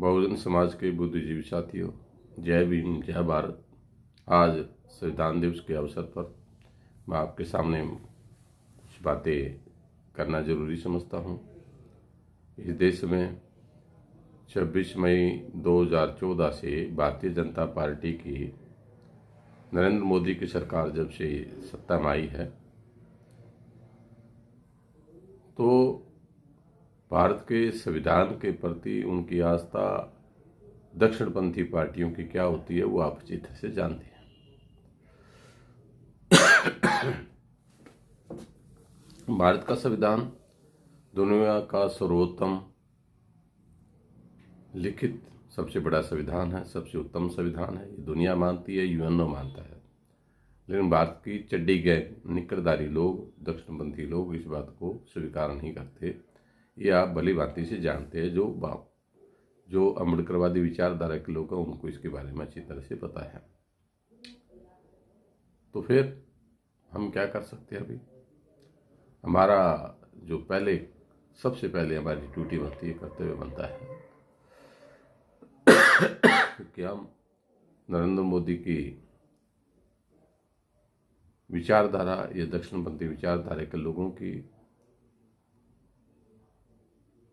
बहुजन समाज के बुद्धिजीवी साथियों, जय भीम, जय भारत। आज संविधान दिवस के अवसर पर मैं आपके सामने कुछ बातें करना जरूरी समझता हूँ। इस देश में 26 मई 2014 से भारतीय जनता पार्टी की नरेंद्र मोदी की सरकार जब से सत्ता में आई है, तो भारत के संविधान के प्रति उनकी आस्था दक्षिणपंथी पार्टियों की क्या होती है वो आप अच्छी तरह से जानते हैं। भारत का संविधान दुनिया का सर्वोत्तम लिखित सबसे बड़ा संविधान है, सबसे उत्तम संविधान है। ये दुनिया मानती है, यूएनओ मानता है। लेकिन भारत की चड्डी गैंग, निकरधारी लोग, दक्षिणपंथी लोग इस बात को स्वीकार नहीं करते। ये आप भली भांति से जानते हैं। जो अम्बेडकरवादी विचारधारा के लोग हैं उनको इसके बारे में अच्छी तरह से पता है। तो फिर हम क्या कर सकते हैं? अभी हमारा जो सबसे पहले हमारी ड्यूटी बनती है, कर्तव्य बनता है कि हम नरेंद्र मोदी की विचारधारा या दक्षिणपंथी विचारधारा के लोगों की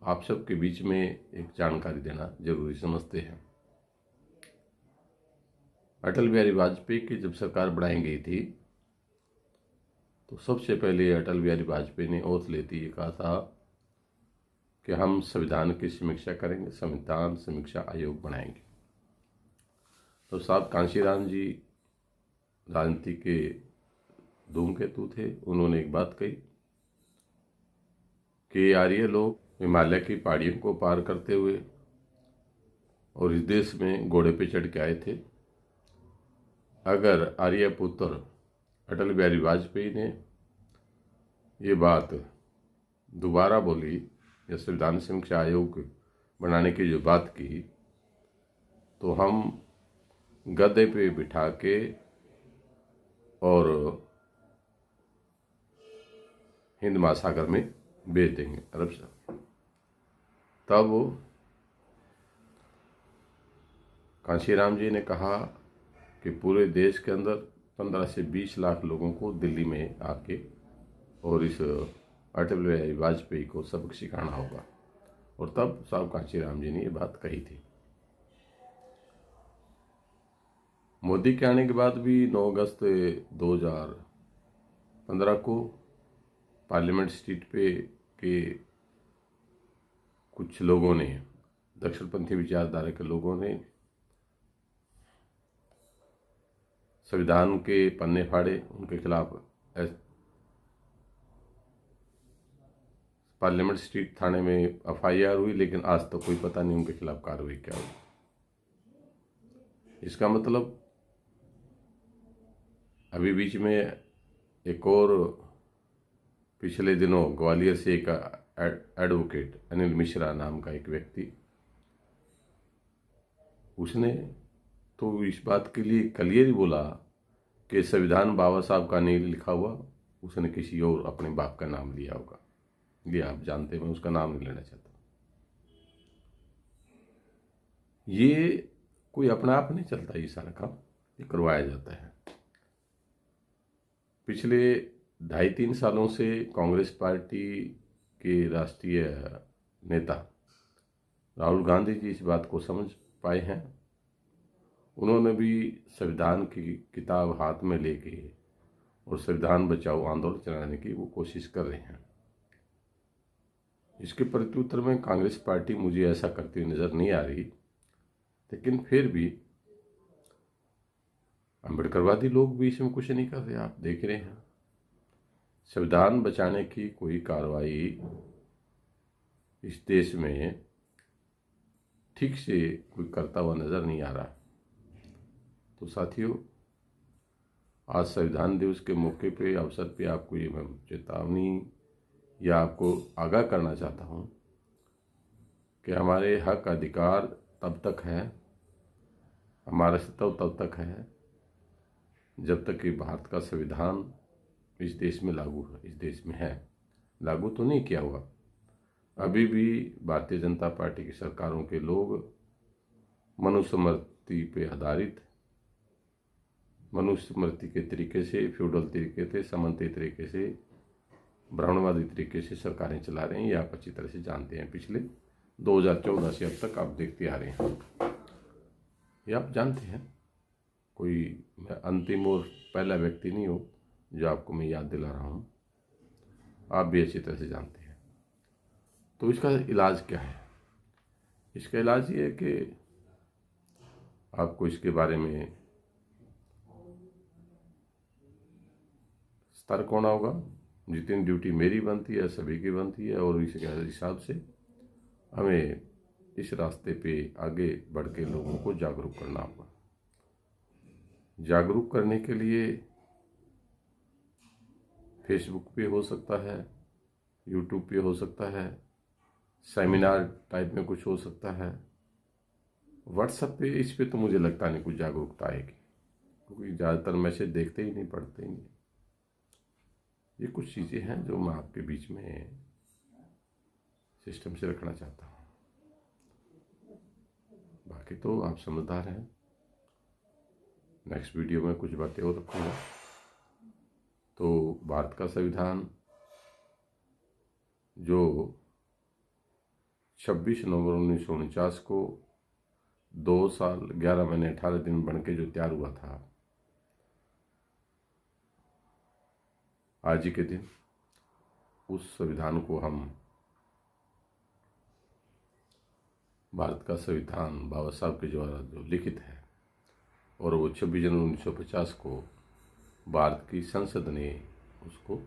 आप सबके बीच में एक जानकारी देना जरूरी समझते हैं। अटल बिहारी वाजपेयी की जब सरकार बनाई गई थी, तो सबसे पहले अटल बिहारी वाजपेयी ने ओथ लेते ये कहा था कि हम संविधान की समीक्षा करेंगे, संविधान समीक्षा आयोग बनाएंगे। तो साहब कांशीराम जी राजनीति के धूमकेतु थे। उन्होंने एक बात कही कि आर्य लोग हिमालय की पहाड़ियों को पार करते हुए और इस देश में घोड़े पे चढ़ के आए थे। अगर आर्य पुत्र अटल बिहारी वाजपेयी ने ये बात दोबारा बोली या संविधान समीक्षा आयोग बनाने की जो बात की, तो हम गद्दे पे बिठा के और हिंद महासागर में भेज देंगे, अरब सागर। तब कांशीराम जी ने कहा कि पूरे देश के अंदर 15 से 20 लाख लोगों को दिल्ली में आके और इस अटल बिहारी वाजपेयी को सबक सिखाना होगा। और तब साहब कांशीराम जी ने ये बात कही थी। मोदी के आने के बाद भी 9 अगस्त 2015 को पार्लियामेंट स्ट्रीट पे के कुछ लोगों ने, दक्षिणपंथी विचारधारा के लोगों ने संविधान के पन्ने फाड़े। उनके खिलाफ पार्लियामेंट स्ट्रीट थाने में एफआईआर हुई, लेकिन आज तक कोई पता नहीं उनके खिलाफ कार्रवाई क्या हुई। इसका मतलब अभी बीच में एक और पिछले दिनों ग्वालियर से एक एडवोकेट अनिल मिश्रा नाम का एक व्यक्ति, उसने तो इस बात के लिए क्लियर ही बोला कि संविधान बाबा साहब का नहीं लिखा हुआ, उसने किसी और अपने बाप का नाम लिया होगा। ये आप जानते हैं, मैं उसका नाम नहीं लेना चाहता। ये कोई अपना आप नहीं चलता, ये सारा काम ये करवाया जाता है। पिछले 2.5-3 सालों से कांग्रेस पार्टी के राष्ट्रीय नेता राहुल गांधी जी इस बात को समझ पाए हैं। उन्होंने भी संविधान की किताब हाथ में लेके और संविधान बचाओ आंदोलन चलाने की वो कोशिश कर रहे हैं। इसके प्रत्युत्तर में कांग्रेस पार्टी मुझे ऐसा करती हुई नजर नहीं आ रही, लेकिन फिर भी अम्बेडकरवादी लोग भी इसमें कुछ नहीं कर रहे। आप देख रहे हैं, संविधान बचाने की कोई कार्रवाई इस देश में ठीक से कोई करता हुआ नजर नहीं आ रहा। तो साथियों, आज संविधान दिवस के मौके पे, अवसर पे आपको ये मैं चेतावनी या आपको आगाह करना चाहता हूँ कि हमारे हक अधिकार तब तक है, हमारा अस्तित्व तब तक है जब तक कि भारत का संविधान इस देश में लागू है। इस देश में है, लागू तो नहीं किया हुआ। अभी भी भारतीय जनता पार्टी की सरकारों के लोग मनुस्मृति पे आधारित, मनुस्मृति के तरीके से, फ्यूडल तरीके से, सामंती तरीके से, ब्राह्मणवादी तरीके से सरकारें चला रहे हैं। ये आप अच्छी तरह से जानते हैं। पिछले 2014 से अब तक आप देखते आ रहे हैं, ये आप जानते हैं। कोई अंतिम और पहला व्यक्ति नहीं हो जो आपको मैं याद दिला रहा हूँ, आप भी अच्छी तरह से जानते हैं। तो इसका इलाज क्या है? इसका इलाज ये है कि आपको इसके बारे में सतर्क होना होगा। जितनी ड्यूटी मेरी बनती है, सभी की बनती है, और इसके हिसाब से हमें इस रास्ते पे आगे बढ़ के लोगों को जागरूक करना होगा। जागरूक करने के लिए फेसबुक पे हो सकता है, यूट्यूब पे हो सकता है, सेमिनार टाइप में कुछ हो सकता है, व्हाट्सएप पे, इस पे तो मुझे लगता नहीं कुछ जागरूकता आएगी, क्योंकि ज़्यादातर मैसेज देखते ही नहीं, पढ़ते ही नहीं। ये कुछ चीज़ें हैं जो मैं आपके बीच में सिस्टम से रखना चाहता हूँ। बाकी तो आप समझदार हैं। नेक्स्ट वीडियो में कुछ बातें और रखूँगा। तो भारत का संविधान जो 26 नवंबर 1949 को 2 साल 11 महीने 18 दिन बन के जो तैयार हुआ था, आज ही के दिन उस संविधान को हम भारत का संविधान बाबा साहब के द्वारा जो लिखित है, और वो 26 जनवरी 1950 को भारत की संसद ने उसको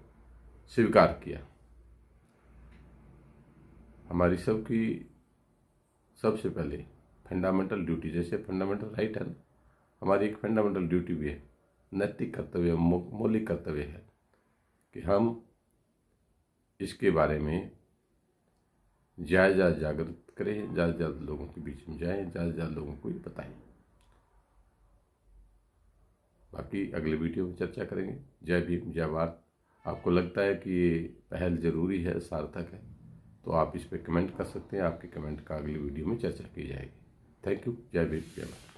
स्वीकार किया। हमारी सबकी सबसे पहले फंडामेंटल ड्यूटी, जैसे फंडामेंटल राइट है ना, हमारी एक फंडामेंटल ड्यूटी भी है, नैतिक कर्तव्य, मौलिक कर्तव्य है कि हम इसके बारे में ज़्यादा जागृत करें, ज़्यादा लोगों के बीच में जाएं, ज़्यादा लोगों को ये बताएं। बाकी अगले वीडियो में चर्चा करेंगे। जय भीम, जय भारत। आपको लगता है कि ये पहल ज़रूरी है, सार्थक है, तो आप इस पर कमेंट कर सकते हैं। आपके कमेंट का अगली वीडियो में चर्चा की जाएगी। Thank you. जय भीम, जय भारत।